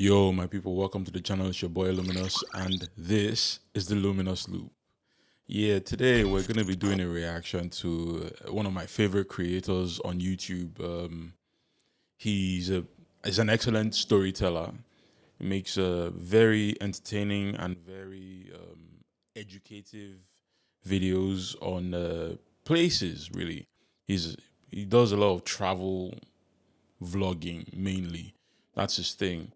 Yo, my people, welcome to the channel. It's your boy Luminous, and this is the Luminous Loop. Yeah, today we're going to be doing a reaction to one of my favorite creators on YouTube. He's an excellent storyteller. He makes very entertaining and very educative videos on places, really. He does a lot of travel vlogging mainly. That's his thing.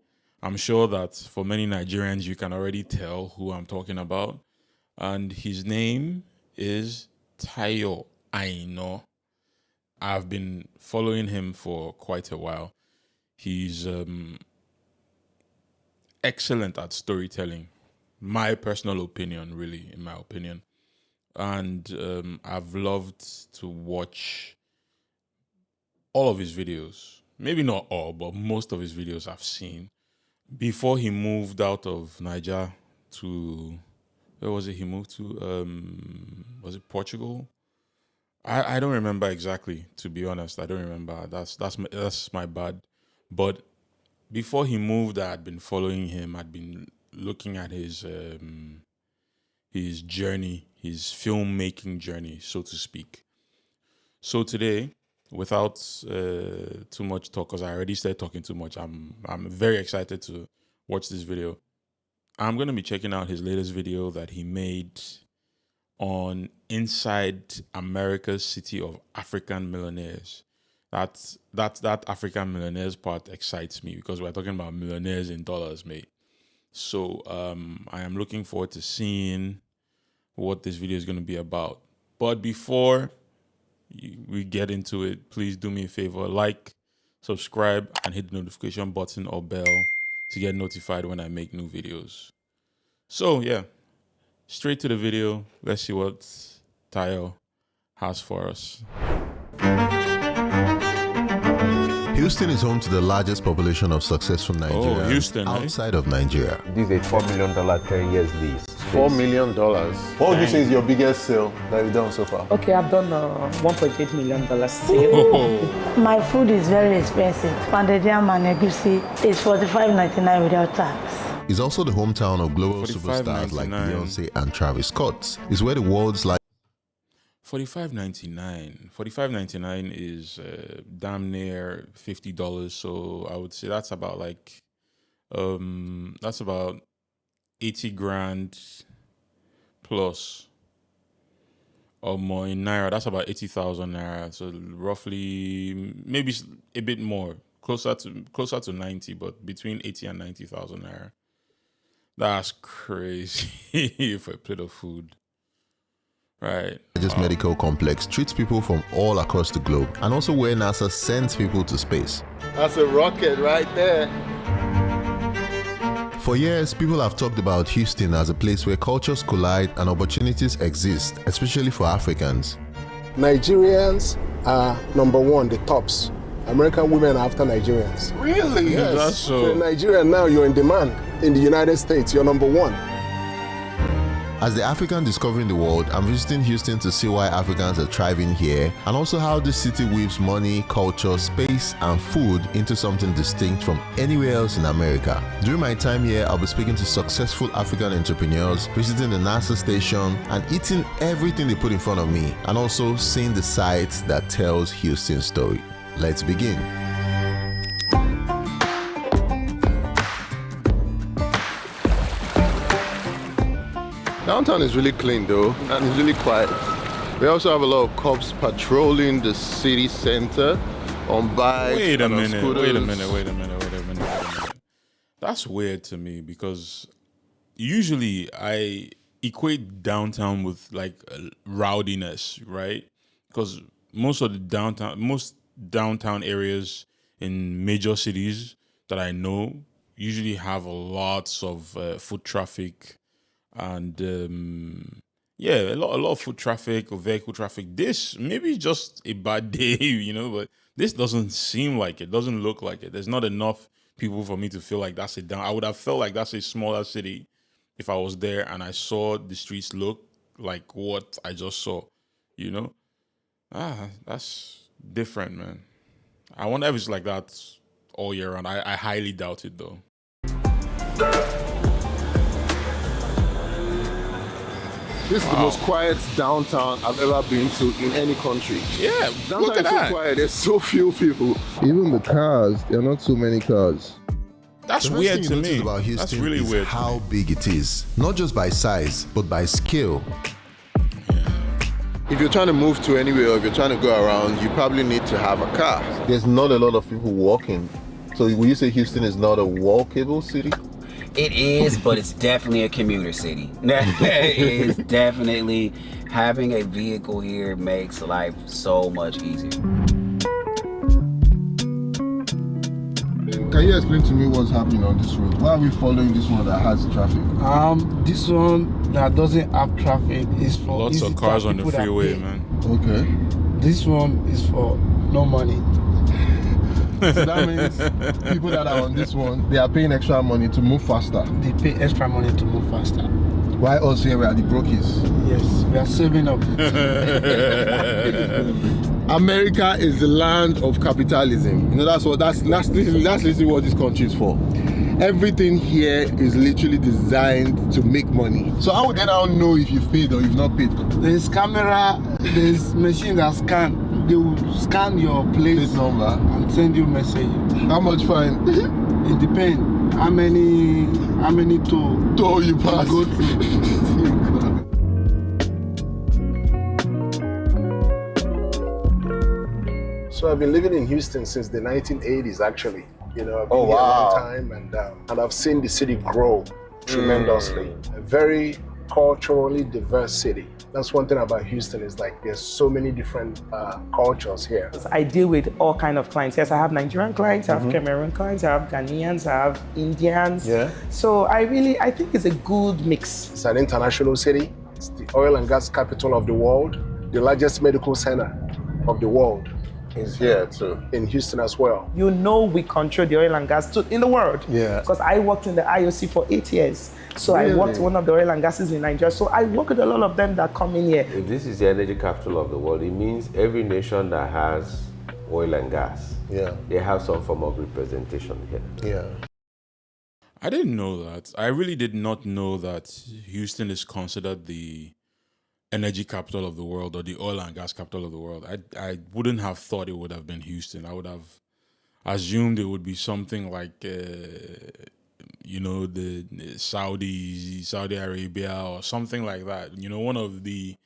I'm sure that for many Nigerians, you can already tell who I'm talking about. And his name is Tayo Aina. I've been following him for quite a while. He's excellent at storytelling. My personal opinion, really, in my opinion. And I've loved to watch all of his videos. Maybe not all, but most of his videos I've seen. Before he moved out of Niger to, where was it he moved to? Was it Portugal? I don't remember exactly, to be honest. I don't remember. That's my bad. But before he moved, I had been following him. I'd been looking at his journey, his filmmaking journey, so to speak. So today, without too much talk, because I already started talking too much, I'm very excited to watch this video. I'm going to be checking out his latest video that he made on inside America's city of African millionaires. That African millionaires part excites me because we're talking about millionaires in dollars, mate. So I am looking forward to seeing what this video is going to be about. But before we get into it, please do me a favor, like, subscribe, and hit the notification button or bell to get notified when I make new videos. So yeah, straight to the video. Let's see what Tayo has for us. Houston is home to the largest population of successful Nigerians Houston, outside of Nigeria. This is a $4 million 10 years lease. $4 million. What would you say is your biggest sale that you've done so far? Okay, I've done $1.8 million sale. My food is very expensive. Pounded yam and egusi is $45.99 without tax. It's also the hometown of global superstars like Beyonce and Travis Scott. It's where the world's like $45.99. $45.99 is damn near $50. So I would say that's about like that's about 80 grand plus or more in naira. That's about 80,000 naira. So roughly maybe a bit more, closer to 90, but between 80 and 90,000 naira. That's crazy for a plate of food. Right. This medical complex treats people from all across the globe, and also where NASA sends people to space. That's a rocket right there. For years, people have talked about Houston as a place where cultures collide and opportunities exist, especially for Africans. Nigerians are number one, the tops. American women are after Nigerians. Really? Yes. That's so. If you're Nigerian now, you're in demand. In the United States, you're number one. As the African discovering the world, I'm visiting Houston to see why Africans are thriving here, and also how this city weaves money, culture, space, and food into something distinct from anywhere else in America. During my time here, I'll be speaking to successful African entrepreneurs, visiting the NASA station, and eating everything they put in front of me, and also seeing the sites that tells Houston's story. Let's begin. Downtown is really clean though, and it's really quiet. We also have a lot of cops patrolling the city center on bikes. Wait a and on minute. scooters. That's weird to me because usually I equate downtown with like rowdiness, right? Because most downtown areas in major cities that I know usually have lots of foot traffic and a lot of foot traffic or vehicle traffic. This maybe just a bad day, but this doesn't seem like it. Doesn't look like it. There's not enough people for me to feel like that's I would have felt like that's a smaller city if I was there and I saw the streets look like what I just saw, that's different, man. I wonder if it's like that all year round. I highly doubt it though. This is the most quiet downtown I've ever been to in any country. Yeah, Downtown look at is so that. quiet, there's so few people. Even the cars, there are not so many cars. That's The first weird thing you to notice me. about That's Houston really is weird. how big it is, not just by size, but by scale. If you're trying to move to anywhere or if you're trying to go around, you probably need to have a car. There's not a lot of people walking. So will you say Houston is not a walkable city? It is, but it's definitely a commuter city. It is definitely, having a vehicle here makes life so much easier. Can you explain to me what's happening on this road? Why are we following this one that has traffic? This one that doesn't have traffic is for Lots of cars on the people that freeway, pay. man. Okay. This one is for no money. So that means people that are on this one, they are paying extra money to move faster. They pay extra money to move faster. Why us here we are the brokies? Yes, we are saving up. America is the land of capitalism. You know, that's literally what this country is for. Everything here is literally designed to make money. So how would they now know if you've paid or you've not paid? There's camera, there's machine that scan. They will scan your plate number and send you message. How much fine? It depends how many toll you pass. Go through. So I've been living in Houston since the 1980s, actually. You know, I've been Oh, here a wow. long time, and I've seen the city grow tremendously. A very culturally diverse city. That's one thing about Houston, is like there's so many different cultures here. I deal with all kind of clients. Yes, I have Nigerian clients, I have Cameroon clients, I have Ghanaians, I have Indians. Yeah. So I think it's a good mix. It's an international city. It's the oil and gas capital of the world, the largest medical center of the world. It's here too. In Houston as well. You know, we control the oil and gas in the world. Yeah. Because I worked in the IOC for 8 years. So I worked one of the oil and gases in Nigeria. So I work with a lot of them that come in here. If this is the energy capital of the world, it means every nation that has oil and gas, they have some form of representation here. Yeah. I didn't know that. I really did not know that Houston is considered the energy capital of the world or the oil and gas capital of the world. I wouldn't have thought it would have been Houston. I would have assumed it would be something like, the Saudi Arabia or something like that. You know, one of the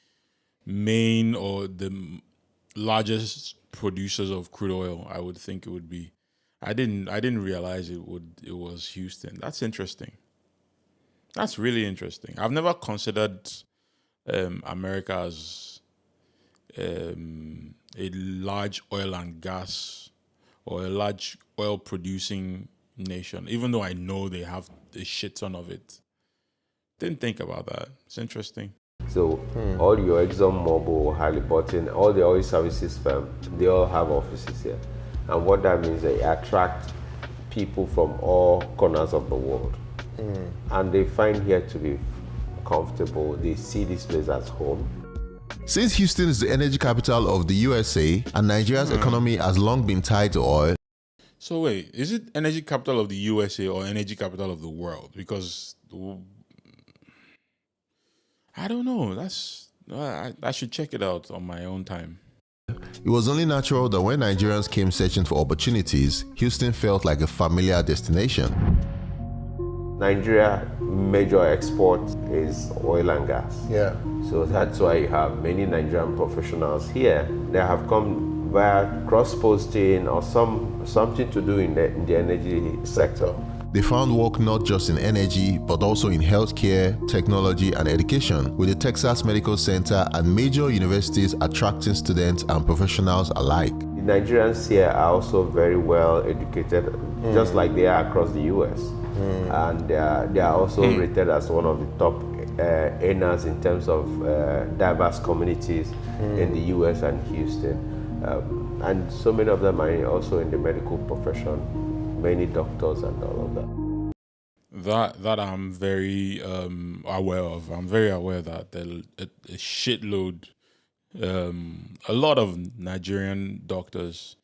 main or the largest producers of crude oil, I would think it would be. I didn't realize it was Houston. That's interesting. That's really interesting. I've never considered America as a large oil and gas or a large oil producing nation, even though I know they have a shit ton of it. Didn't think about that. It's interesting. So all your ExxonMobil, Halliburton, all the oil services firms, they all have offices here. And what that means, they attract people from all corners of the world. And they find here to be comfortable. They see this place as home. Since Houston is the energy capital of the USA and Nigeria's economy has long been tied to oil. So wait, is it energy capital of the USA or energy capital of the world? Because I don't know. I should check it out on my own time. It was only natural that when Nigerians came searching for opportunities, Houston felt like a familiar destination. Nigeria major export is oil and gas. Yeah. So that's why you have many Nigerian professionals here. They have come via cross-posting or something to do in the energy sector. They found work not just in energy, but also in healthcare, technology, and education, with the Texas Medical Center and major universities attracting students and professionals alike. The Nigerians here are also very well educated, just like they are across the US. And they are also rated as one of the top earners in terms of diverse communities in the US and Houston. And so many of them are also in the medical profession. Many doctors and all of that. That I'm very aware of. I'm very aware that a shitload, a lot of Nigerian doctors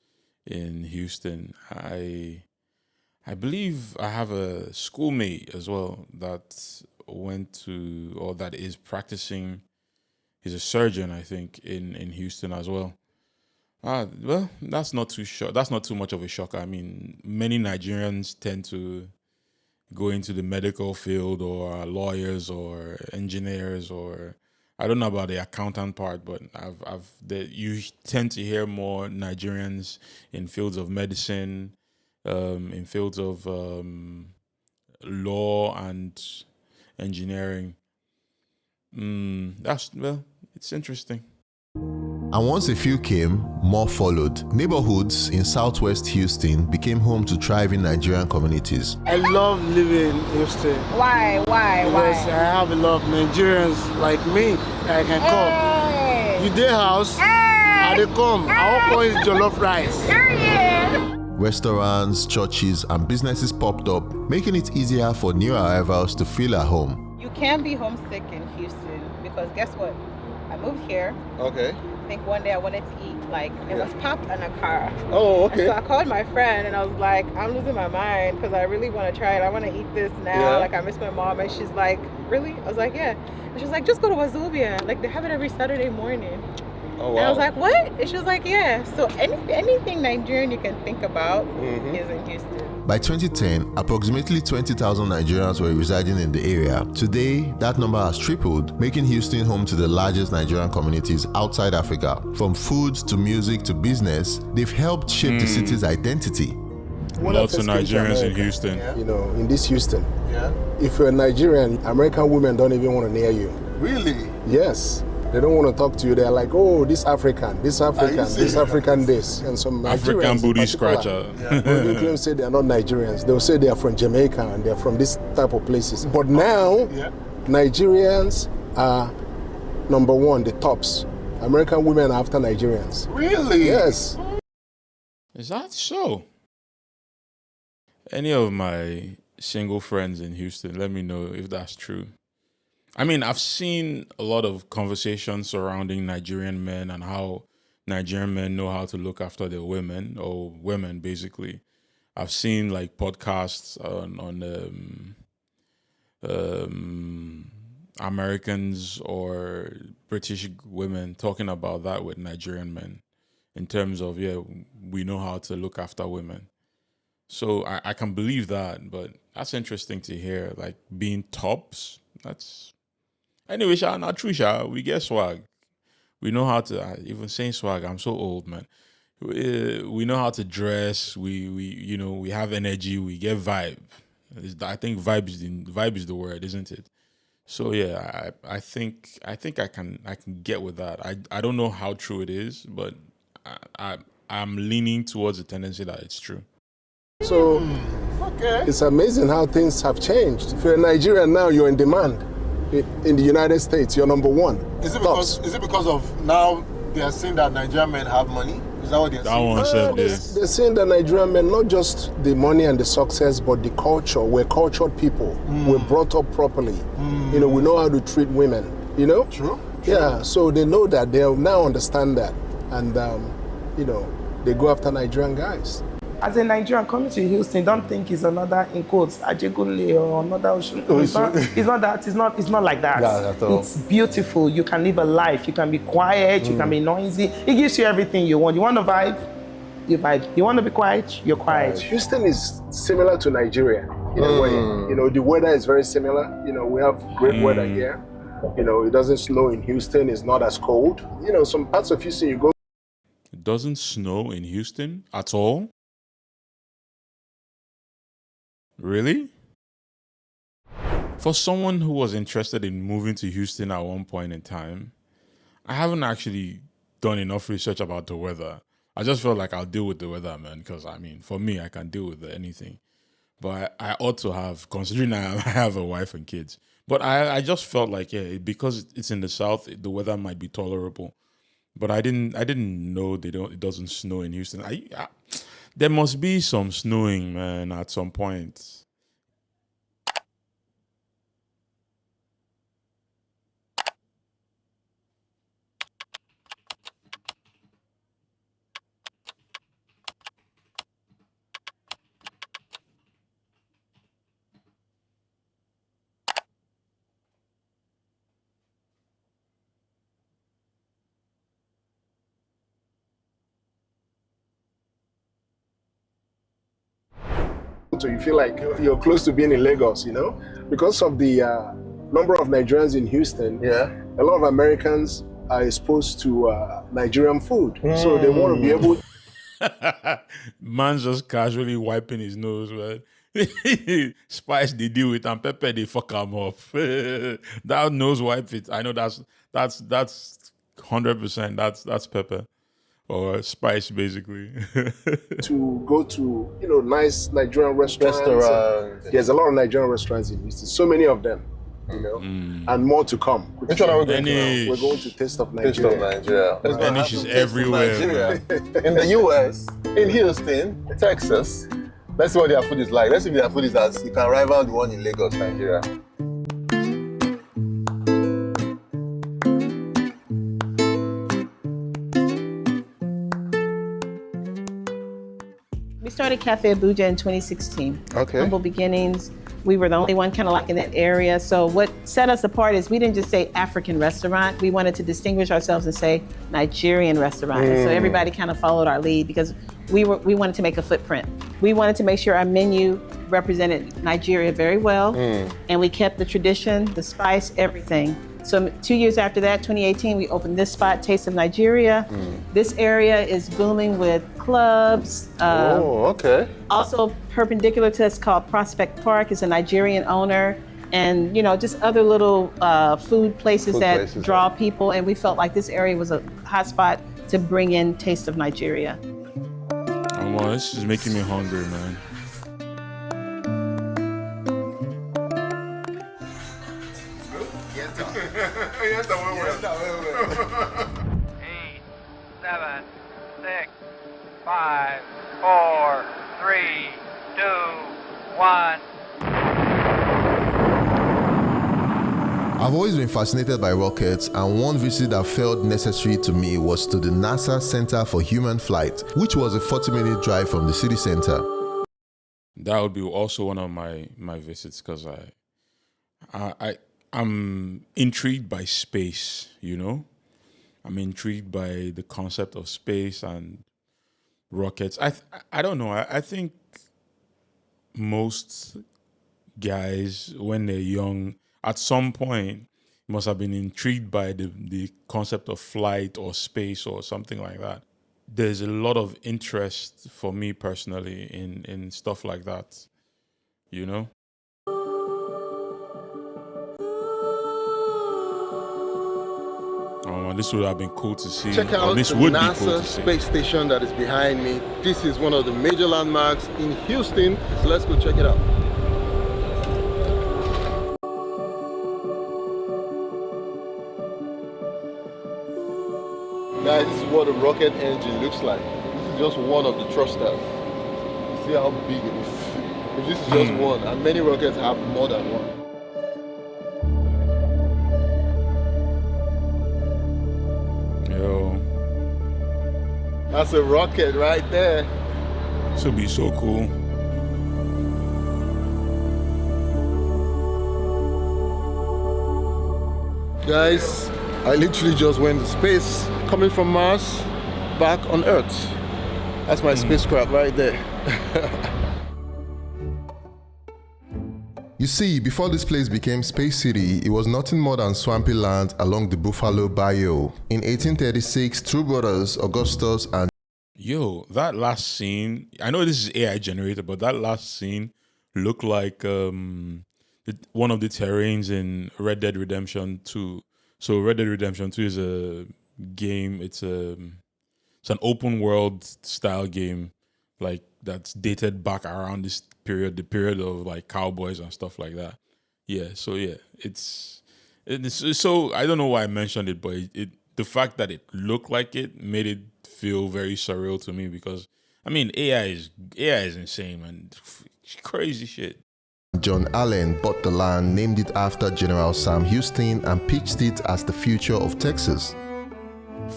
in Houston. I believe I have a schoolmate as well that went to, or that is practicing. He's a surgeon, I think, in Houston as well. Well, that's not too That's not too much of a shock. I mean, many Nigerians tend to go into the medical field, or are lawyers or engineers, or I don't know about the accountant part, but you tend to hear more Nigerians in fields of medicine, in fields of law and engineering. It's interesting. And once a few came, more followed. Neighborhoods in southwest Houston became home to thriving Nigerian communities. I love living in Houston. Why? Because I have a lot of Nigerians like me that I can call. You their house, I they come. I will call it jollof rice. Restaurants, churches, and businesses popped up, making it easier for new arrivals to feel at home. You can be homesick in Houston because guess what? I moved here. Okay. I think one day I wanted to eat, it was pop in a car. Oh, okay. And so I called my friend and I was like, I'm losing my mind because I really want to try it. I want to eat this now. Yeah. I miss my mom. And she's like, really? I was like, yeah. And she's like, just go to Wazobia. They have it every Saturday morning. Oh, wow. And I was like, what? And she was like, yeah. So anything Nigerian you can think about is in Houston. By 2010, approximately 20,000 Nigerians were residing in the area. Today, that number has tripled, making Houston home to the largest Nigerian communities outside Africa. From food to music to business, they've helped shape the city's identity. Lots of Nigerians in Houston. You know, in this Houston, Yeah. if you're a Nigerian, American women don't even want to near you. Really? Yes. They don't want to talk to you. They're like, oh, this African, this African, this. And some African Nigerians booty in particular scratcher. will even claim say they're not Nigerians. They'll say they're from Jamaica and they're from this type of places. But now, Nigerians are number one, the tops. American women are after Nigerians. Really? Yes. Is that so? Any of my single friends in Houston, let me know if that's true. I mean, I've seen a lot of conversations surrounding Nigerian men and how Nigerian men know how to look after their women, or women basically. I've seen podcasts on Americans or British women talking about that with Nigerian men, in terms of, we know how to look after women. So I can believe that, but that's interesting to hear, being tops. That's anyway, not true, we get swag. We know how to, even saying swag, I'm so old, man. We know how to dress. We have energy. We get vibe. I think vibe is the word, isn't it? So yeah, I think I can get with that. I don't know how true it is, but I'm leaning towards the tendency that it's true. So it's amazing how things have changed. If you're a Nigerian now, you're in demand. In the United States, you're number one. Is it because of now they are saying that Nigerian men have money? Is that what they're saying? They're saying that Nigerian men, not just the money and the success, but the culture. We're cultured people. We're brought up properly. We know how to treat women. True. Yeah, so they know that. They'll now understand that. And, they go after Nigerian guys. As a Nigerian coming to Houston, don't think it's another, in quotes, Ajegunle or another. It's not that. It's not like that. Yeah, at all. It's beautiful. You can live a life. You can be quiet. You can be noisy. It gives you everything you want. You want to vibe? You vibe. You want to be quiet? You're quiet. Houston is similar to Nigeria in a way. The weather is very similar. We have great weather here. It doesn't snow in Houston. It's not as cold. Some parts of Houston you go. It doesn't snow in Houston at all? Really? For someone who was interested in moving to Houston at one point in time, I haven't actually done enough research about the weather. I just felt like I'll deal with the weather, man, because, for me, I can deal with anything. But I ought to have, considering I have a wife and kids. But I just felt like, because it's in the South, the weather might be tolerable. But I didn't know it doesn't snow in Houston. There must be some snowing, man, at some point. So you feel like you're close to being in Lagos, you know? Because of the number of Nigerians in Houston, a lot of Americans are exposed to Nigerian food. So they want to be able Man's just casually wiping his nose, man. Spice they deal with and pepper they fuck him up. That nose wipe it. I know that's 100%. That's pepper or spice basically. to go to nice Nigerian restaurants. There's a lot of Nigerian restaurants in Houston. So many of them, and more to come. Which one are we going to? We're going to Taste of Nigeria. Danish is everywhere. In the US, in Houston, Texas. Let's see what their food is like. Let's see if their food is as you can rival the one in Lagos, Nigeria. We started Cafe Abuja in 2016. Okay. Humble beginnings. We were the only one kind of like in that area. So what set us apart is we didn't just say African restaurant. We wanted to distinguish ourselves and say Nigerian restaurant. And so everybody kind of followed our lead because we wanted to make a footprint. We wanted to make sure our menu represented Nigeria very well. And we kept the tradition, the spice, everything. So 2 years after that, 2018, we opened this spot, Taste of Nigeria. This area is booming with clubs. Also perpendicular to us called Prospect Park is a Nigerian owner. And just other little food places that draw people. And we felt like this area was a hot spot to bring in Taste of Nigeria. Oh, wow, this is making me hungry, man. Eight, 7, 6, 5, 4, 3, 2, 1. I've always been fascinated by rockets, and one visit that felt necessary to me was to the NASA Center for Human Flight, which was a 40-minute drive from the city center. That would be also one of my visits because I'm intrigued by space, I'm intrigued by the concept of space and rockets. I don't know. I think most guys, when they're young, at some point, must have been intrigued by the concept of flight or space or something like that. There's a lot of interest for me personally in stuff like that, Oh, this would have been cool to see. Check out this the would NASA be cool to see. space station that is behind me. This is one of the major landmarks in Houston. So let's go check it out. Guys, this is what a rocket engine looks like. This is just one of the thrusters. See how big it is. If this is just one, and many rockets have more than one. Yo. That's a rocket right there. This would be so cool. Guys, I literally just went to space, coming from Mars, back on Earth. That's my spacecraft right there. You see, before this place became Space City, it was nothing more than swampy land along the Buffalo Bayou. In 1836, two brothers, Augustus and... Yo, that last scene, I know this is AI generated, but that last scene looked like one of the terrains in Red Dead Redemption 2. So Red Dead Redemption 2 is a game, it's an open world style game, like that's dated back around this period, the period of like cowboys and stuff like that. It's so I don't know why I mentioned it, but the fact that it looked like it made it feel very surreal to me because AI is insane, man. Crazy shit. John Allen bought the land, named it after General Sam Houston, and pitched it as the future of Texas.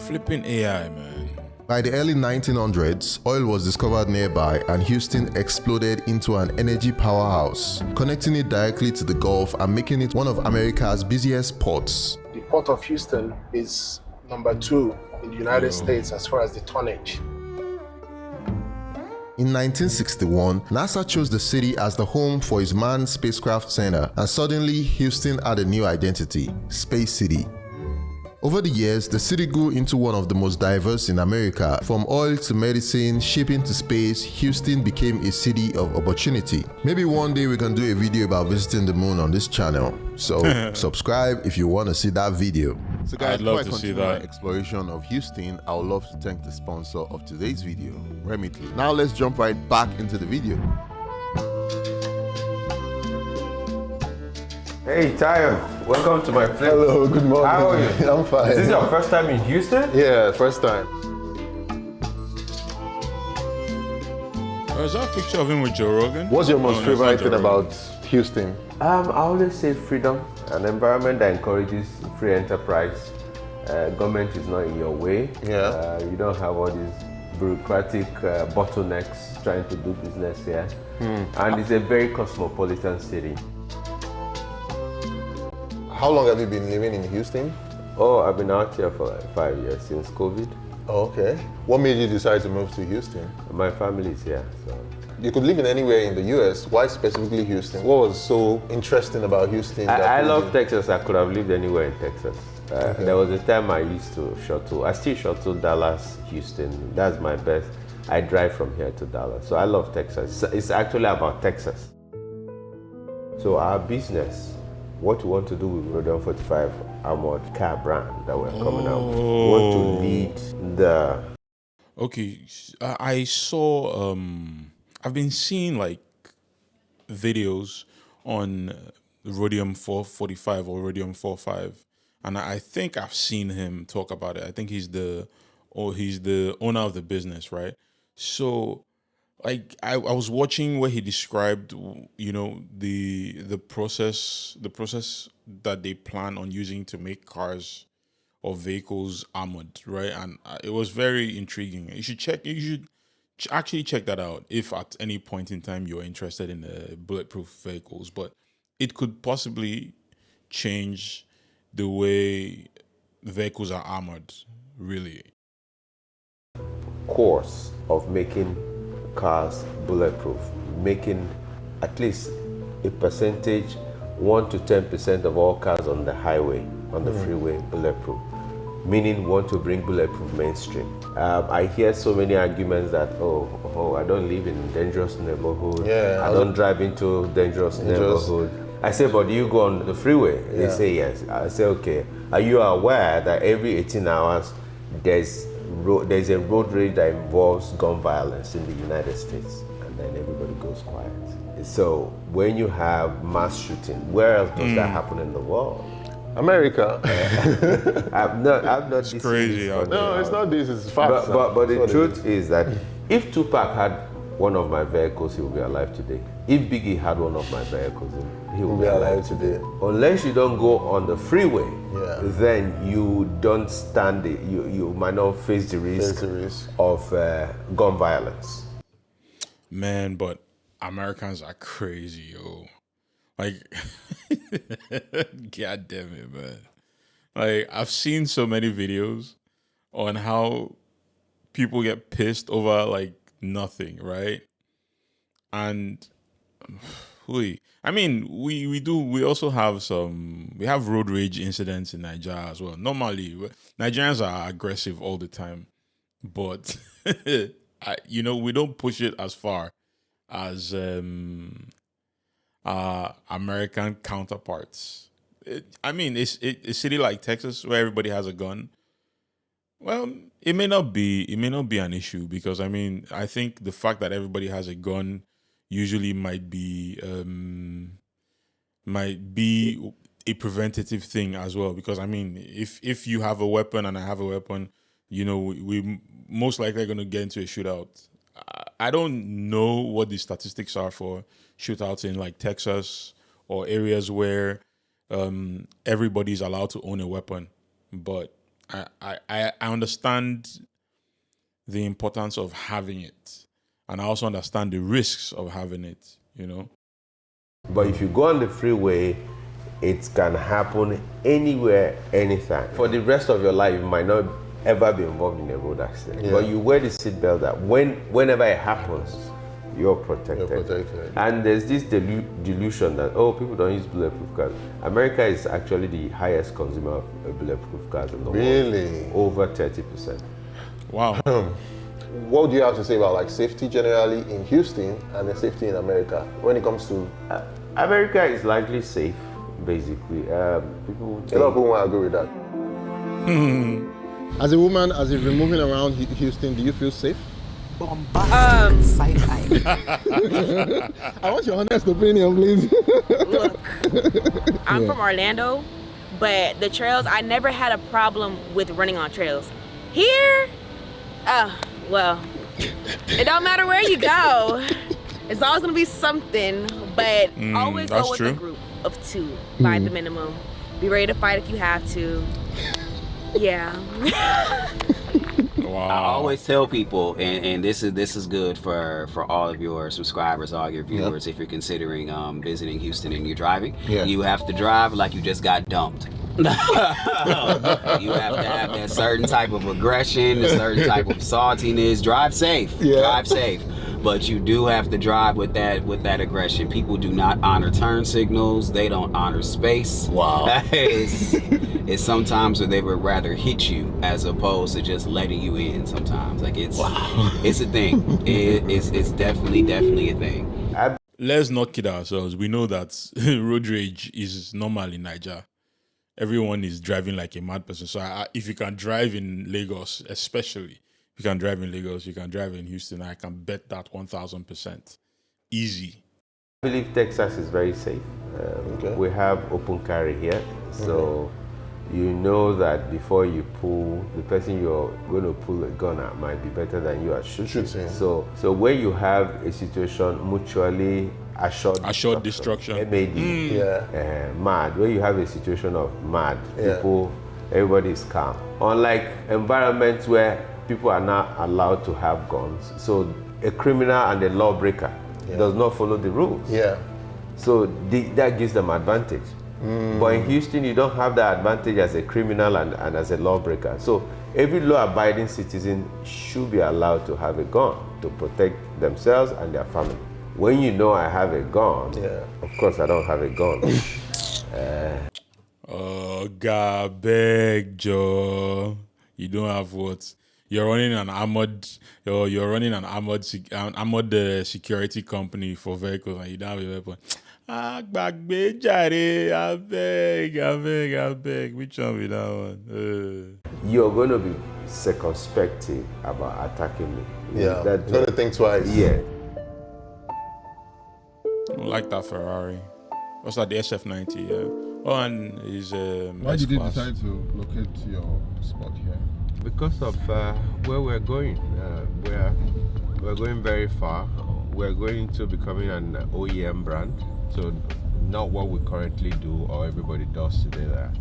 Flipping AI, man. By the early 1900s, oil was discovered nearby and Houston exploded into an energy powerhouse, connecting it directly to the Gulf and making it one of America's busiest ports. The port of Houston is number 2 in the United States as far as the tonnage. In 1961, NASA chose the city as the home for its manned spacecraft center, and suddenly Houston had a new identity, Space City. Over the years, the city grew into one of the most diverse in America. From oil to medicine, shipping to space, Houston became a city of opportunity. Maybe one day we can do a video about visiting the moon on this channel. So subscribe if you want to see that video. So guys, I'd love to see that. My exploration of Houston, I would love to thank the sponsor of today's video, Remitly. Now let's jump right back into the video. Hey, Tayo, welcome to my place. Hello, good morning. How are you? I'm fine. Is this your first time in Houston? Yeah, first time. Is that a picture of him with Joe Rogan? What's your most No, it's not favorite Joe thing Rogan. about Houston? I always say freedom, an environment that encourages free enterprise. Government is not in your way. Yeah. You don't have all these bureaucratic bottlenecks trying to do business here. And it's a very cosmopolitan city. How long have you been living in Houston? Oh, I've been out here for like 5 years since COVID. Oh, okay. What made you decide to move to Houston? My family is here, so. You could live in anywhere in the US. Why specifically Houston? What was so interesting about Houston? I love Texas. I could have lived anywhere in Texas. There was a time I used to shuttle. I still shuttle Dallas, Houston. That's my best. I drive from here to Dallas. So I love Texas. It's actually about Texas. So our business, what we want to do with Road 45 armored car brand that we're coming out with. We want to lead the... Okay, I saw, I've been seeing like videos on Rhodium 445 or Rhodium 45, and I think I've seen him talk about it. I think he's the owner of the business, right? So like I was watching where he described, you know, the process that they plan on using to make cars or vehicles armored, right? And it was very intriguing. You should actually check that out if at any point in time you're interested in bulletproof vehicles. But it could possibly change the way vehicles are armored, really. Course of making cars bulletproof, making at least a percentage, 1 to 10% of all cars on the highway, on the freeway, bulletproof. Meaning want to bring bulletproof mainstream. I hear so many arguments that, I don't live in a dangerous neighborhood. Yeah, I don't drive into dangerous neighborhood. I say, but do you go on the freeway? They say yes. I say, okay. Are you aware that every 18 hours there's a road rage that involves gun violence in the United States, and then everybody goes quiet? So when you have mass shooting, where else does that happen in the world? America. I'm not. It's crazy. No, it's not this. It's facts. But the truth is that if Tupac had one of my vehicles, he would be alive today. If Biggie had one of my vehicles, he would be alive today. Unless you don't go on the freeway, then you don't stand it. You might not face the risk of gun violence. Man, but Americans are crazy, yo. Like, God damn it, man. Like, I've seen so many videos on how people get pissed over, like, nothing, right? And, I mean, we also have we have road rage incidents in Nigeria as well. Normally, Nigerians are aggressive all the time, but, we don't push it as far as American counterparts. A city like Texas where everybody has a gun. Well, it may not be an issue because I think the fact that everybody has a gun usually might be a preventative thing as well. Because if you have a weapon and I have a weapon, we most likely are going to get into a shootout. I don't know what the statistics are for shootouts in like Texas or areas where everybody's allowed to own a weapon, but I understand the importance of having it, and I also understand the risks of having it. But if you go on the freeway, it can happen anywhere, anytime. For the rest of your life, you might not ever be involved in a road accident. But you wear the seatbelt that whenever it happens, you're protected. And there's this delusion that, oh, people don't use bulletproof cars. America is actually the highest consumer of bulletproof cars in the world. Really? Over 30%. Wow. What do you have to say about like safety generally in Houston and the safety in America when it comes to? America is largely safe, basically. People A lot of people won't agree with that. As a woman, as you've been moving around Houston, do you feel safe? I want your honest opinion, please. Look, I'm from Orlando, but the trails, I never had a problem with running on trails. Here, well, it don't matter where you go. It's always gonna be something, but always go with a group of 2 by the minimum. Be ready to fight if you have to. Yeah. Wow. I always tell people, and this is good for all of your subscribers, all your viewers, if you're considering visiting Houston and you're driving, you have to drive like you just got dumped. You have to have that certain type of aggression, a certain type of saltiness. Drive safe. Drive safe. But you do have to drive with that aggression. People do not honor turn signals. They don't honor space. Wow. It's sometimes where they would rather hit you as opposed to just letting you in sometimes. Like it's a thing. It's definitely a thing. Let's not kid ourselves. We know that road rage is normal in Nigeria. Everyone is driving like a mad person. So if you can drive in Lagos, especially, if you can drive in Lagos, you can drive in Houston. I can bet that 1,000%. Easy. I believe Texas is very safe. We have open carry here. So you know that before you pull, the person you're going to pull a gun at might be better than you at shooting. So when you have a situation mutually assured destruction, MAD, mad, when you have a situation of mad, everybody is calm. Unlike environments where people are not allowed to have guns, so a criminal and a lawbreaker does not follow the rules. So that gives them advantage. But in Houston, you don't have that advantage as a criminal and as a lawbreaker. So every law-abiding citizen should be allowed to have a gun to protect themselves and their family. When you know I have a gun, of course I don't have a gun. Oh, God, beg, Joe. You don't have what? You're running an armored security company for vehicles, and you don't have a weapon. I beg. Which one with that one? You're going to be circumspective about attacking me. You're going to think twice. I don't like that Ferrari. What's that? The SF90, Oh, and his Why did you decide to locate your spot here? Because of where we're going. We're going very far. We're going to becoming an OEM brand. So not what we currently do or everybody does today. That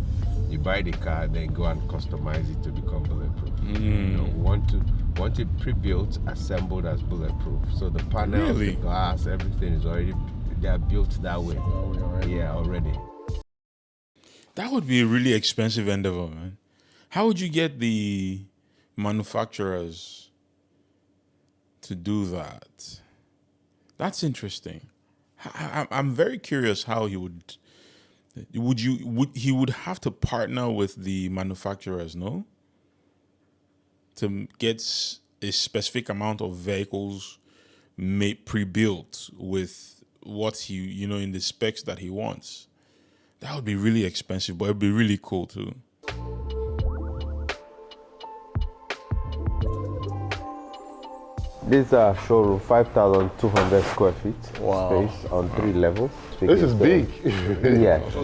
you buy the car, then go and customize it to become bulletproof. You know, we want it pre-built, assembled as bulletproof. So the panels, the glass, everything is already they're built that way. Already. That would be a really expensive endeavor, man. How would you get the manufacturers to do that? That's interesting. I'm very curious how he would. He would have to partner with the manufacturers, no? To get a specific amount of vehicles pre-built with what he, in the specs that he wants. That would be really expensive, but it'd be really cool too. This showroom, 5,200 square feet space on 3 levels. This is big.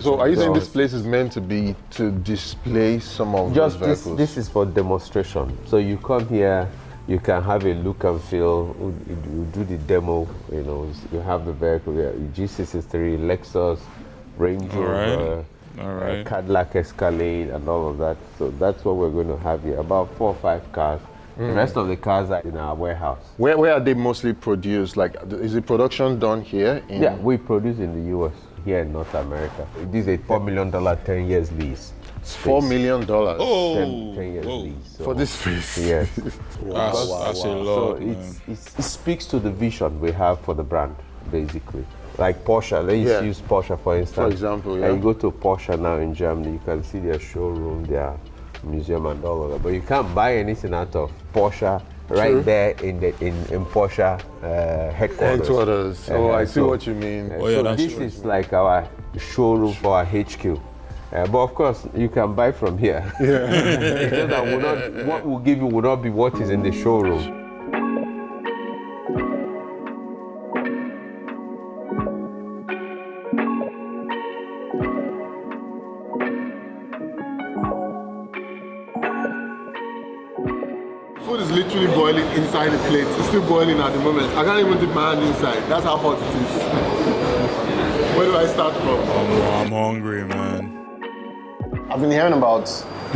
So are you saying So this place is meant to be to display some of those vehicles? This is for demonstration. So you come here, you can have a look and feel. You do the demo. You have the vehicle here, G63, Lexus, Range Rover, Cadillac Escalade, and all of that. So that's what we're going to have here. About 4 or 5 cars. The rest of the cars are in our warehouse. Where are they mostly produced? Like, is the production done here? We produce in the US, here in North America. This is a $4 million 10 years lease. $4 million. Oh, 10 years lease. So, for this space. Yes. That's a lot. So it speaks to the vision we have for the brand, basically. Like Porsche, let's use Porsche for instance. For example, You go to Porsche now in Germany, you can see their showroom, their museum and all of that. But you can't buy anything out of Porsche right there in Porsche headquarters. Oh, I see what you mean. So this is like our showroom for our HQ. But of course, you can buy from here. It's just that what we'll give you will not be what is in the showroom. Food is literally boiling inside the plate. It's still boiling at the moment. I can't even dip my hand inside. That's how hot it is. Where do I start from? I'm hungry, man. I've been hearing about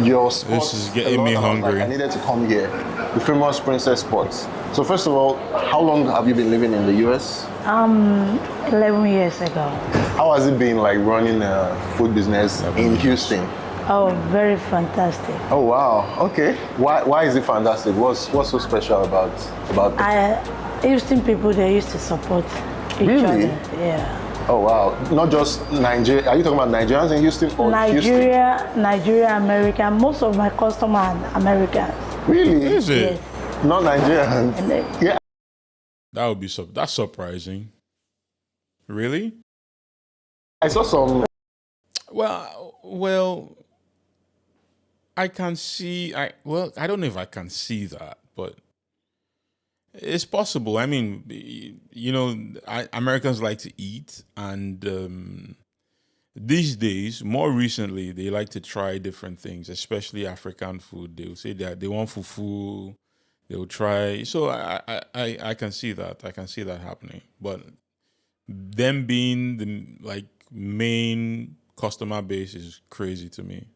your sports. This is getting me hungry. I needed to come here. The famous Princess Sports. So first of all, how long have you been living in the US? 11 years ago. How has it been like running a food business in Houston? Oh, very fantastic. Oh wow. Okay. Why is it fantastic? What's so special about it? Houston people, they used to support each other. Yeah. Oh wow. Not just Nigeria. Are you talking about Nigerians in Houston or Nigeria, America. Most of my customers are Americans. Really? Is it? Yes. Not Nigerians. Yeah. That would be that's surprising. Really? I saw some. Well, I can see. I don't know if I can see that, but it's possible. I mean, Americans like to eat, and these days, more recently, they like to try different things, especially African food. They will say that they want fufu. They will try. So I can see that. I can see that happening. But them being the main customer base is crazy to me.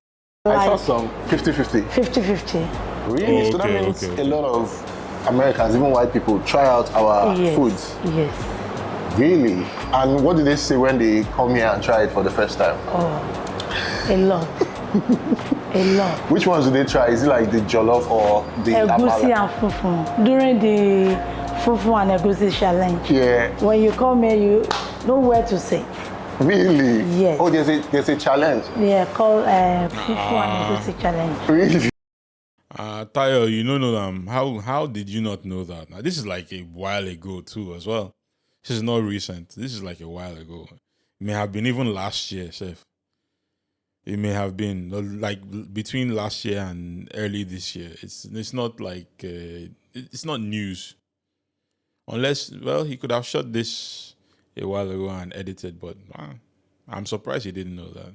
I saw some 50-50. 50-50. Really? So that means a lot of Americans, even white people, try out our foods. Yes. Really? And what do they say when they come here and try it for the first time? Oh, a lot. A lot. Which ones do they try? Is it like the jollof or the egusi and fufu? During the fufu and egusi challenge. Yeah. When you come here, you know where to sit. Really? Yes. Oh, there's a challenge. Yeah, called fufu and egusi challenge. Really? Tayo, you know them. How did you not know that? Now, this is like a while ago too, as well. This is not recent. This is like a while ago. It may have been even last year, chef. It may have been like between last year and early this year. It's not like it's not news. Unless, well, he could have shot this a while ago and edited, but I'm surprised he didn't know that.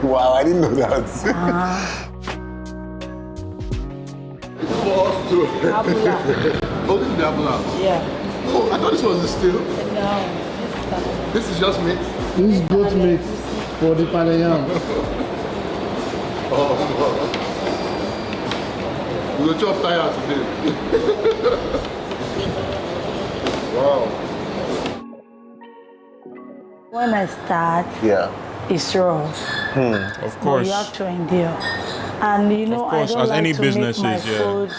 Wow, I didn't know that. Abula. Oh, this is the abula. Yeah. Oh, I thought this was the stew. No. This is just meat. This is goat meat for the palayam. We will chop tire today. Wow. When I start, it's rough. Of course. But you have to endure. And I don't as like any to business make my food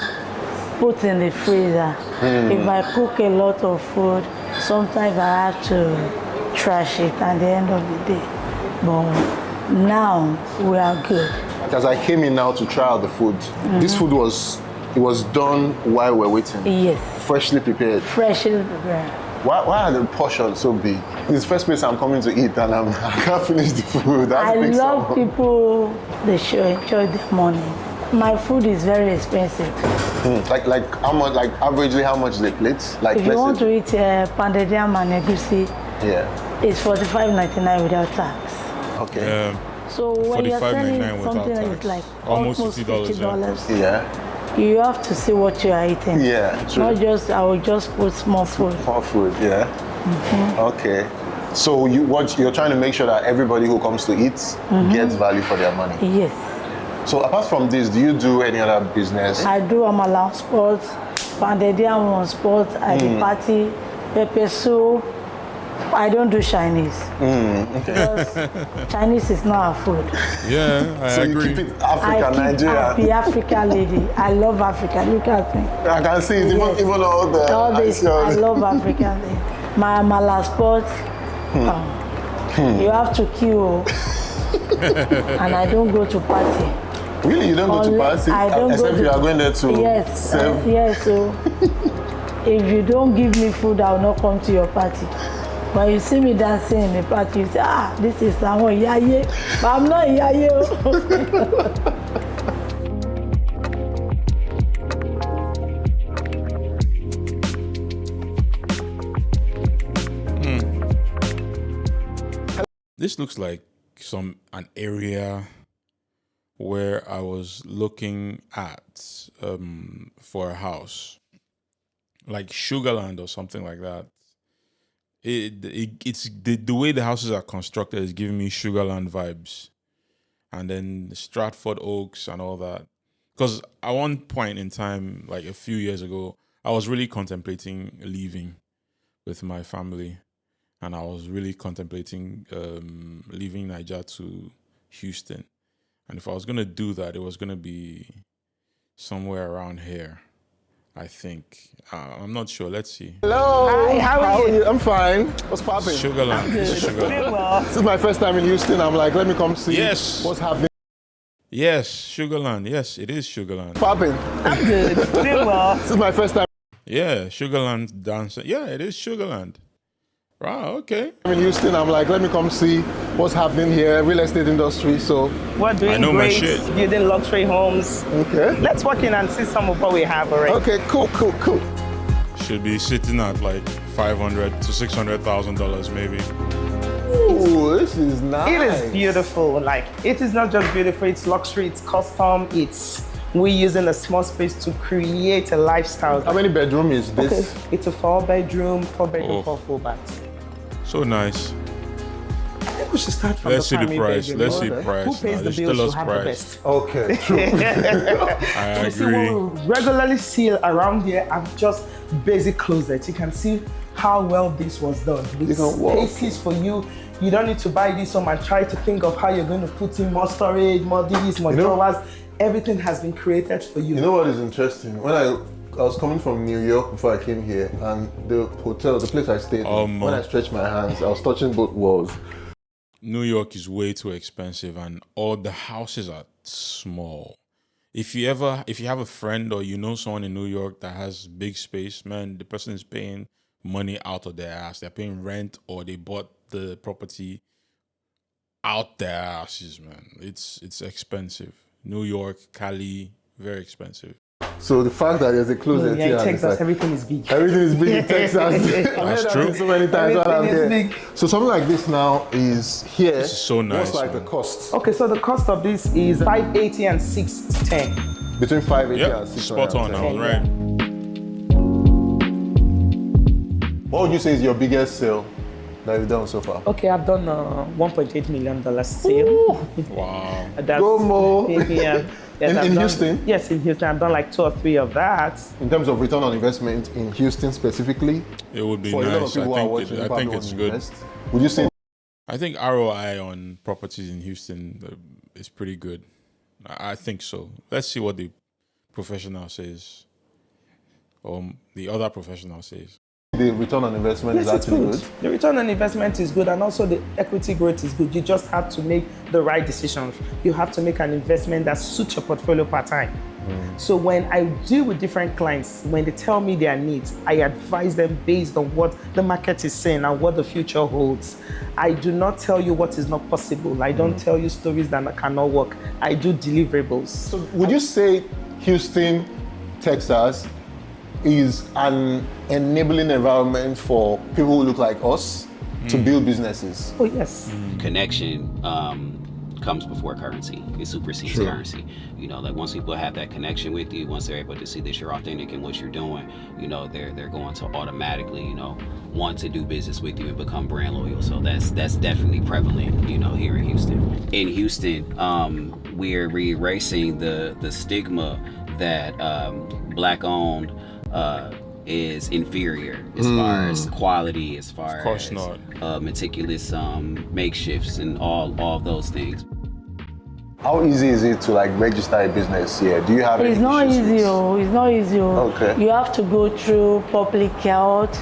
put in the freezer. If I cook a lot of food, sometimes I have to trash it at the end of the day. But now we are good. As I came in now to try out the food, this food was done while we're waiting. Yes. Freshly prepared. Freshly prepared. Why are the portions so big? It's the first place I'm coming to eat and I can't finish the food. I love people, they should enjoy their money. My food is very expensive. Like how much? Like averagely, how much is the plate? Like if you want to eat pounded yam and egusi, it's $45.99 without tax. Okay. So when you're selling something that is like almost $50, you have to see what you are eating. Yeah, true. Not just I will just put small food. Small food, Okay. So you're trying to make sure that everybody who comes to eat gets value for their money. Yes. So apart from this, do you do any other business? I do amala on sports, pounded yam on sports, at the party, pepper soup, I don't do Chinese. Because Chinese is not our food. Yeah, I So agree. you keep it African, Nigeria. The African lady. I love Africa. Look at me. I can see it, Yes. even all the All this, I actions. love African lady. My amala sport. You have to queue. And I don't go to party. Really, you don't go to Unless- party? I don't Except go to, you are going there to yes, serve. yes. So if you don't give me food, I will not come to your party. When you see me dancing in the party, you say, this is someone Yaye. But I'm not Yaye. This looks like an area where I was looking at for a house, like Sugarland or something like that. It's the way the houses are constructed is giving me Sugarland vibes, and then Stratford Oaks and all that. Because at one point in time, like a few years ago, I was really contemplating leaving with my family. And I was really contemplating leaving Niger to Houston. And if I was going to do that, it was going to be somewhere around here, I think. I'm not sure. Let's see. Hello. Hi, how are you? I'm fine. What's popping? Sugarland. This is Doing Sugarland. well. This is my first time in Houston. I'm like, let me come see Yes. what's happening. Yes, Sugarland. Yes, it is Sugarland. Popping. I'm good. Doing well. This is my first time Yeah, Sugarland dancing. Yeah, it is Sugarland. Wow, okay. in Houston. I'm like, let me come see what's happening here, real estate industry. So, We're doing I know my great, shit. building luxury homes. okay. Let's walk in and see some of what we have already. Okay, cool. Should be sitting at like $500,000 to $600,000 maybe. Ooh, this is nice. It is beautiful. Like, it is not just beautiful, it's luxury, it's custom, we're using a small space to create a lifestyle. How many bedroom is this? Okay, it's a 4-bedroom, 4 full bath. So nice. I think we should start from Let's the see the primary price. bedroom. Let's see Okay. price. Who pays now. the Just bills tell will us have the price. best. Okay, true. I You see agree. what we regularly see around here are just basic closets. You can see how well this was done. With can walk. spaces for you. You don't need to buy this home and try to think of how you're going to put in more storage, more this, more drawers. Everything has been created for you. You know what is interesting? When I was coming from New York before I came here, and the hotel, the place I stayed, when I stretched my hands, I was touching both walls. New York is way too expensive and all the houses are small. If you have a friend or you know someone in New York that has big space, man, the person is paying money out of their ass. They're paying rent or they bought the property out their asses, man. It's expensive. New York, Cali, very expensive. So the fact that there's a closet Yeah, here, in and Texas, it's like, everything is big. everything is big in Texas. I've That's heard true. that so many times while I'm Everything there. is big. So something like this now is here. This is so nice. What's like man. the cost? Okay, so the cost of this is $580 and $610. Between 580 Yep, and 600. spot on. I was right. What would you say is your biggest sale that you've done so far? Okay, I've done $1.8 million sale. Wow. That's, Go more. Yeah. Yes, In I've done- Houston? Yes, in Houston. I've done like 2 or 3 of that. In terms of return on investment in Houston specifically, It would be for a lot of nice. people who are I watching, think who probably want it's to good. invest, would you say I think ROI on properties in Houston is pretty good. I think so. Let's see what the professional says, or the other professional says. the return on investment Yes, is it's actually good. good? The return on investment is good, and also the equity growth is good. You just have to make the right decisions. You have to make an investment that suits your portfolio per time. So when I deal with different clients, when they tell me their needs, I advise them based on what the market is saying and what the future holds. I do not tell you what is not possible. I don't tell you stories that cannot work. I do deliverables. So would you say Houston, Texas is an enabling environment for people who look like us to build businesses? Oh, yes. Connection comes before currency. It supersedes currency. You know, like once people have that connection with you, once they're able to see that you're authentic in what you're doing, you know, they're going to automatically, you know, want to do business with you and become brand loyal. So that's definitely prevalent, you know, here in Houston. In Houston, we're erasing the stigma that black-owned is inferior as far as quality, as far Of course as not. meticulous makeshifts and all those things. How easy is it to like register a business here? Do you have It's any not issues easy, with- it's not easy. Okay. You have to go through public health,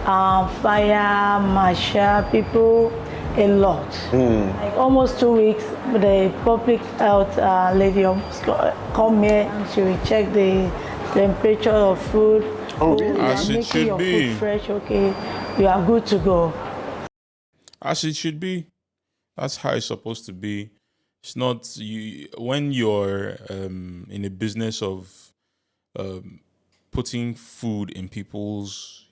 fire, marshal, people, a lot. Like almost 2 weeks, the public health lady almost come here and she will check the temperature of food. Oh, You really? are As it making should your be. food fresh, okay, you are good to go. As it should be. That's how it's supposed to be. It's not you when you're in a business of putting food in people's,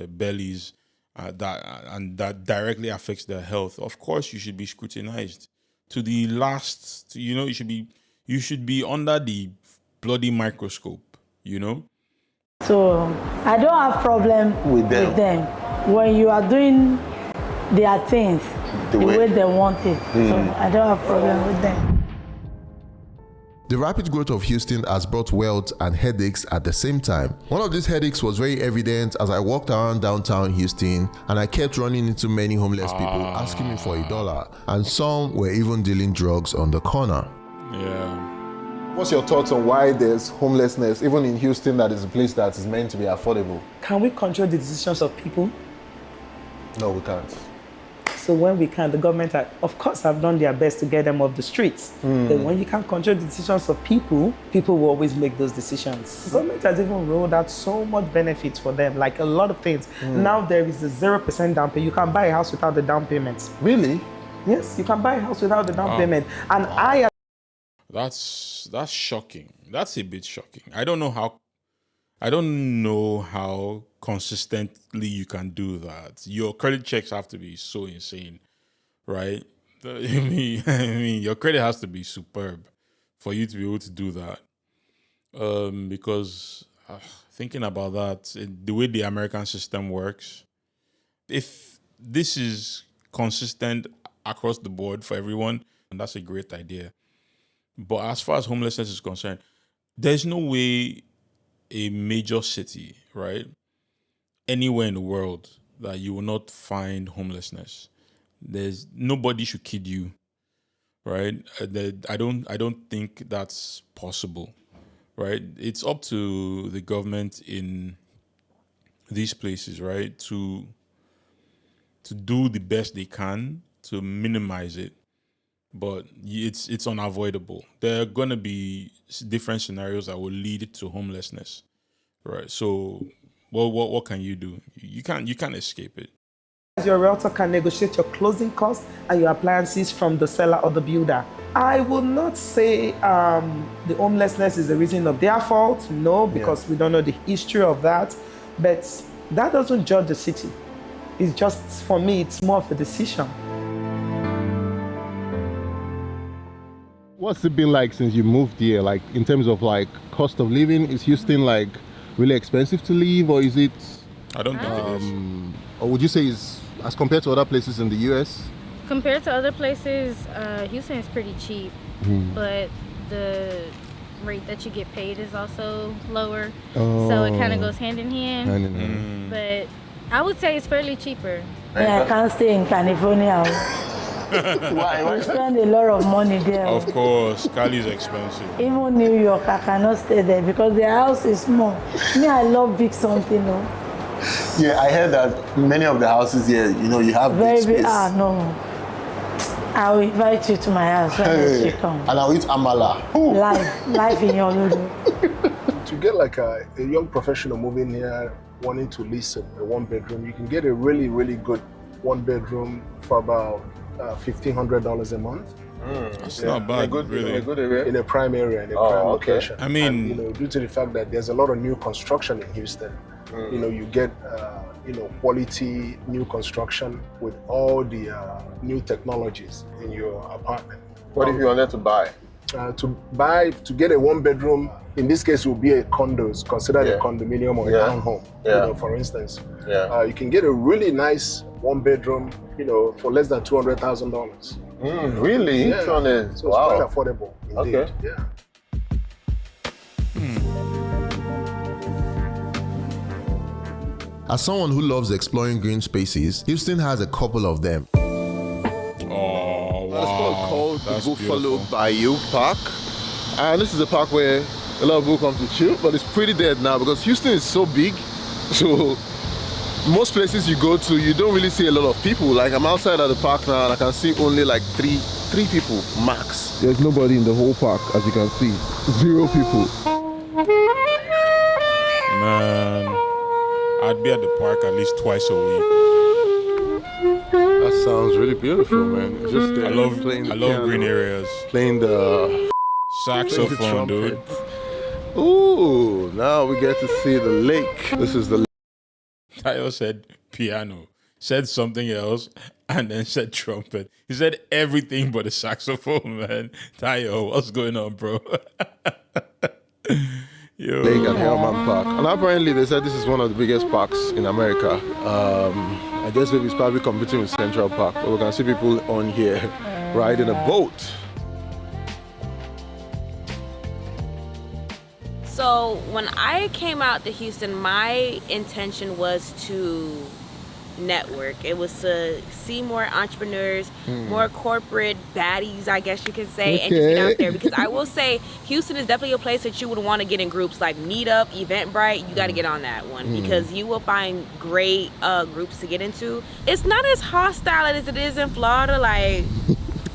bellies, that directly affects their health. Of course, you should be scrutinized to the last. You should be under the bloody microscope. So I don't have problem With them. when you are doing their things the way they want it. So I don't have problem with them. The rapid growth of Houston has brought wealth and headaches at the same time. One of these headaches was very evident as I walked around downtown Houston and I kept running into many homeless people asking me for $1, and some were even dealing drugs on the corner. Yeah. What's your thoughts on why there's homelessness, even in Houston, that is a place that is meant to be affordable? Can we control the decisions of people? No, we can't. So when we can, the government, of course, have done their best to get them off the streets. But when you can't control the decisions of people, people will always make those decisions. The government has even rolled out so much benefits for them, like a lot of things. Now there is a 0% down payment. You can buy a house without the down payment. Really? Yes, you can buy a house without the down payment. And That's shocking. That's a bit shocking. I don't know how consistently you can do that. Your credit checks have to be so insane, right? I mean, your credit has to be superb for you to be able to do that. Because thinking about that, the way the American system works, if this is consistent across the board for everyone, that's a great idea. But as far as homelessness is concerned, there's no way a major city, right, anywhere in the world, that you will not find homelessness. There's nobody should kid you, right? I don't think that's possible, right? It's up to the government in these places, right, to do the best they can to minimize it. But it's unavoidable. There are going to be different scenarios that will lead to homelessness, right? So, what can you do? You can't escape it. your realtor can negotiate your closing costs and your appliances from the seller or the builder. I will not say the homelessness is the reason of their fault, no, because we don't know the history of that. But that doesn't judge the city. It's just, for me, it's more of a decision. What's it been like since you moved here? Like in terms of like cost of living, is Houston like really expensive to live, or is it? I don't think it is. Or would you say it's as compared to other places in the U.S.? Compared to other places, Houston is pretty cheap, but the rate that you get paid is also lower. So it kind of goes hand in hand. But I would say it's fairly cheaper. Yeah, I can't stay in California. Why? We spend a lot of money there. Of course, Cali is expensive. Even New York, I cannot stay there because the house is small. Me, I love big something. No? Yeah, I heard that many of the houses here, you have Very big space. big. No. I will invite you to my house when you come. And I'll eat amala. Life in your Lulu. To get like a young professional moving here, wanting to lease a one-bedroom, you can get a really, really good one-bedroom for about $1,500 a month. That's not bad, really. In a prime area, in a prime location. I mean, and, due to the fact that there's a lot of new construction in Houston, you get quality new construction with all the new technologies in your apartment. What if you wanted to buy? To get a one-bedroom, in this case, it will be a condos, considered a condominium or a townhome. For instance, you can get a really nice one-bedroom, for less than $200,000. Really? Yeah. So it's quite affordable. Indeed. Okay. Yeah. As someone who loves exploring green spaces, Houston has a couple of them. Oh, That's wow. called the That's Buffalo beautiful. Bayou Park. And this is a park where a lot of people come to chill, but it's pretty dead now because Houston is so big. So most places you go to, you don't really see a lot of people. Like I'm outside of the park now and I can see only like three people max. There's nobody in the whole park, as you can see. 0 people. Man, I'd be at the park at least twice a week. That sounds really beautiful, man. It's just I love green areas. Playing the saxophone, dude. Ooh, now we get to see the lake. This is the lake. Tayo said piano, said something else, and then said trumpet. He said everything but the saxophone, man. Tayo, what's going on, bro? Yo. Lake at Hellman Park. And apparently they said this is one of the biggest parks in America. I guess maybe it's probably competing with Central Park, but we can see people on here riding a boat. So when I came out to Houston, my intention was to network. It was to see more entrepreneurs, more corporate baddies, I guess you can say, and just get out there. Because I will say, Houston is definitely a place that you would want to get in groups like Meetup, Eventbrite. You got to get on that one because you will find great groups to get into. It's not as hostile as it is in Florida. Like,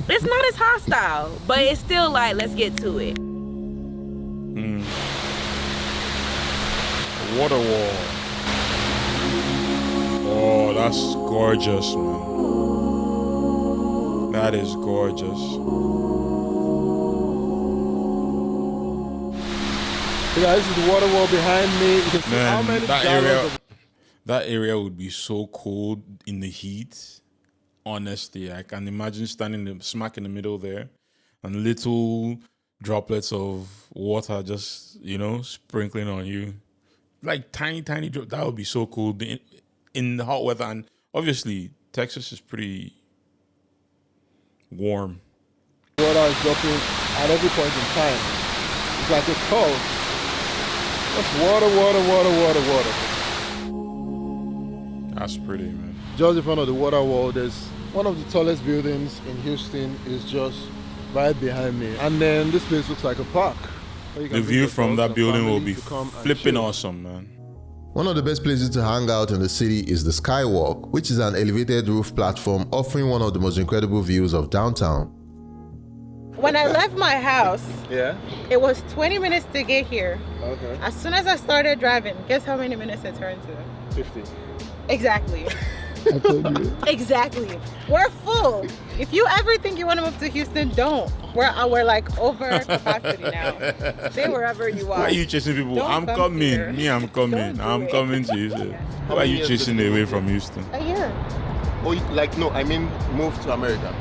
it's not as hostile, but it's still like, let's get to it. Water wall. Oh, that's gorgeous, man. That is gorgeous. Yeah, this is the water wall behind me. You can see how many that area would be so cold in the heat. Honestly, I can imagine standing smack in the middle there and little droplets of water just, sprinkling on you. Like tiny drop. That would be so cool in the hot weather. And obviously, Texas is pretty warm. Water is dropping at every point in time. It's like a curve. Just water. That's pretty, man. Just in front of the water wall, there's one of the tallest buildings in Houston is just right behind me. And then this place looks like a park. The view from that building will be flipping awesome, man. One of the best places to hang out in the city is the Skywalk, which is an elevated roof platform offering one of the most incredible views of downtown. When I left my house, it was 20 minutes to get here. Okay. As soon as I started driving, guess how many minutes it turned to? 50. Exactly. I told you. Exactly. We're full. If you ever think you want to move to Houston, don't. We're like over capacity now. Stay wherever you are. Why are you chasing people? Don't I'm come coming. here. Me, I'm coming. I'm coming to Houston. Why are you chasing away from Houston? A year. Oh, I mean move to America.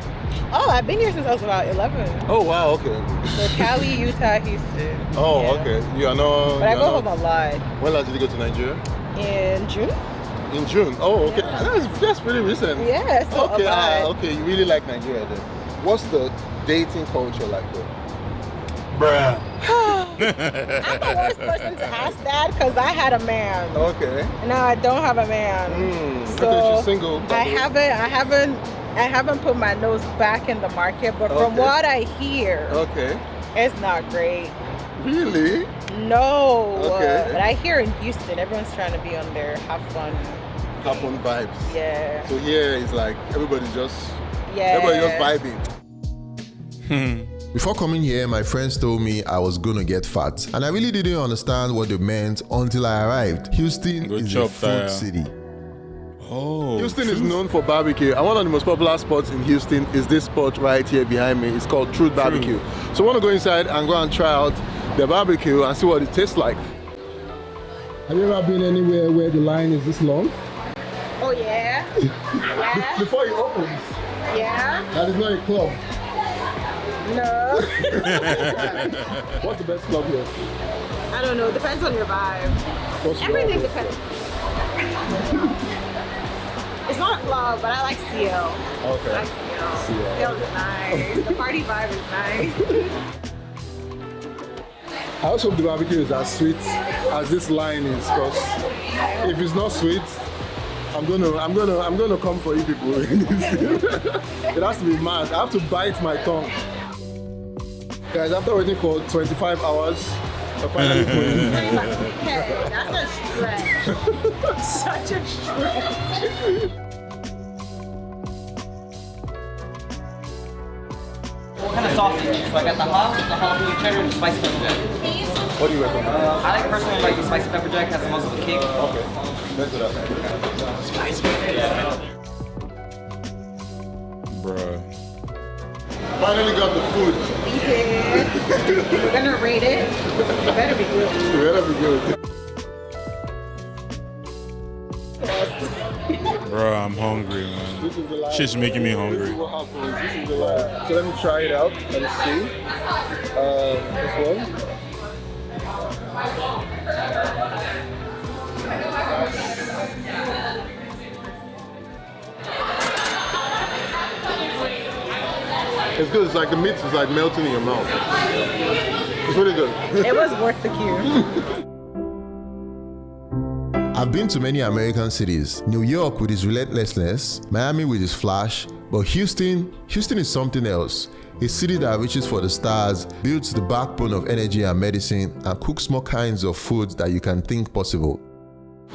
Oh, I've been here since I was about 11. Oh, wow, okay. So Cali, Utah, Houston. Oh, okay. You are not... But I go home a lot. When last did you go to Nigeria? In June. In June? Oh, okay. That's pretty recent. Yeah, so okay, a lot. Okay, you really like Nigeria then. What's the dating culture like there? I'm the worst person to ask that because I had a man. Okay. Now I don't have a man. So okay, she's single. I haven't put my nose back in the market, but from what I hear, it's not great. Really? No. Okay. But I hear in Houston, everyone's trying to be on their have fun vibes. Yeah. So here it's like everybody's just vibing. Before coming here, my friends told me I was gonna get fat, and I really didn't understand what they meant until I arrived. Houston is a food city. Oh, Houston is known for barbecue, and one of the most popular spots in Houston is this spot right here behind me. It's called Truth Barbecue. So I want to go inside and go and try out the barbecue and see what it tastes like. Have you ever been anywhere where the line is this long? Oh yeah. Before it opens. Yeah. That is not a club. No. What's the best club here? I don't know. Depends on your vibe. Everything depends. It's not a club, but I like CL. Okay. I like CL. CL is nice. The party vibe is nice. I also hope the barbecue is as sweet as this line is, because if it's not sweet, I'm gonna come for you people. It has to be mad. I have to bite my tongue. Guys, after waiting for 25 hours, I finally put in. That's a stretch. Such a stretch. What kind of sausage? So I got the jalapeno cheddar, and the spicy pepper jack. What do you recommend? I personally like the spicy pepper jack. Has the most of a kick. Okay, let's do that. Spicy pepper jack. Bruh. Finally got the food. We did. We're gonna rate it. It better be good. It better be good. Bro, I'm hungry, man. This is the life. Shit's making me hungry. This is what happens. This is the life. So let me try it out and see. This one. It's good. It's like the meat is like melting in your mouth. It's really good. It was worth the queue. I've been to many American cities. New York with its relentlessness, Miami with its flash, but Houston is something else. A city that reaches for the stars, builds the backbone of energy and medicine, and cooks more kinds of foods that you can think possible.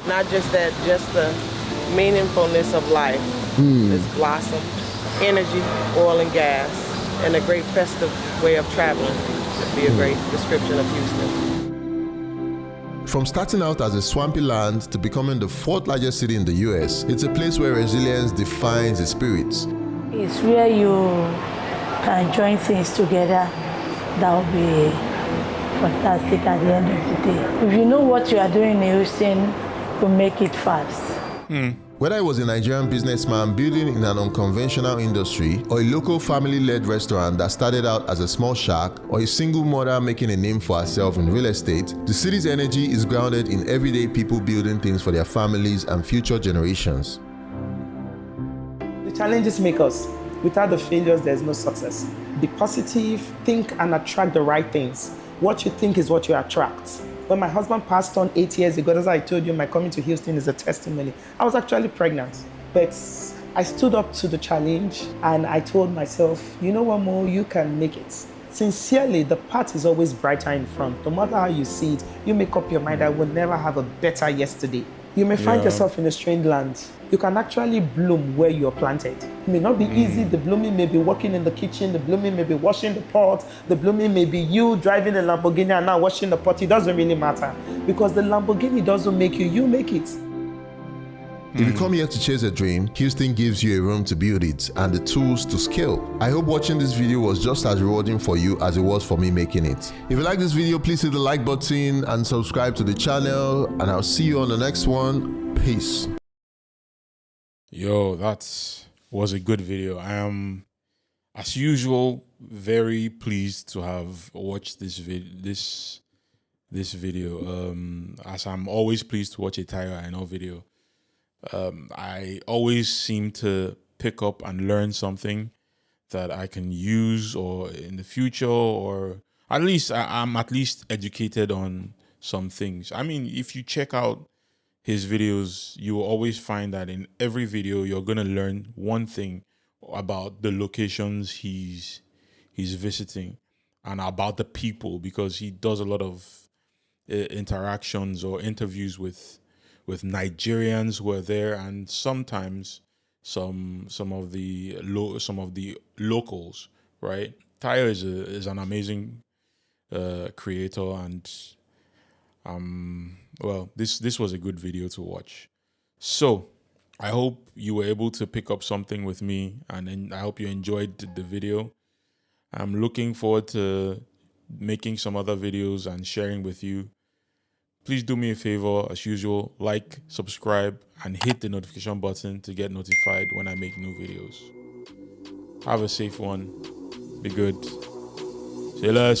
Not just that, just the meaningfulness of life. This blossom, energy, oil and gas, and a great festive way of traveling would be a great description of Houston. From starting out as a swampy land to becoming the fourth largest city in the US, it's a place where resilience defines the spirit. It's where you can join things together. That will be fantastic at the end of the day. If you know what you are doing in Houston, you make it fast. Whether it was a Nigerian businessman building in an unconventional industry, or a local family-led restaurant that started out as a small shack, or a single mother making a name for herself in real estate, the city's energy is grounded in everyday people building things for their families and future generations. The challenges make us. Without the failures, there's no success. Be positive, think and attract the right things. What you think is what you attract. When my husband passed on 8 years ago, as I told you, my coming to Houston is a testimony. I was actually pregnant, but I stood up to the challenge and I told myself, you know what, Mo, you can make it. Sincerely, the path is always brighter in front. No matter how you see it, you make up your mind, I will never have a better yesterday. You may find yourself in a strange land. You can actually bloom where you're planted. It may not be easy. The blooming may be working in the kitchen. The blooming may be washing the pot. The blooming may be you driving a Lamborghini and now washing the pot. It doesn't really matter because the Lamborghini doesn't make you, you make it. If you come here to chase a dream, Houston gives you a room to build it and the tools to scale. I hope watching this video was just as rewarding for you as it was for me making it. If you like this video, please hit the like button and subscribe to the channel, and I'll see you on the next one. Peace. Yo, that was a good video. I am, as usual, very pleased to have watched this video. As I'm always pleased to watch a Tyler Aina video. I always seem to pick up and learn something that I can use or in the future, or at least I'm at least educated on some things. I mean, if you check out his videos, you will always find that in every video you're going to learn one thing about the locations he's visiting and about the people, because he does a lot of interactions or interviews with Nigerians who are there, and sometimes some of the locals, right? Tayo is an amazing creator, and well, this was a good video to watch. So I hope you were able to pick up something with me, and I hope you enjoyed the video. I'm looking forward to making some other videos and sharing with you. Please do me a favor, as usual, like, subscribe, and hit the notification button to get notified when I make new videos. Have a safe one. Be good. See you later.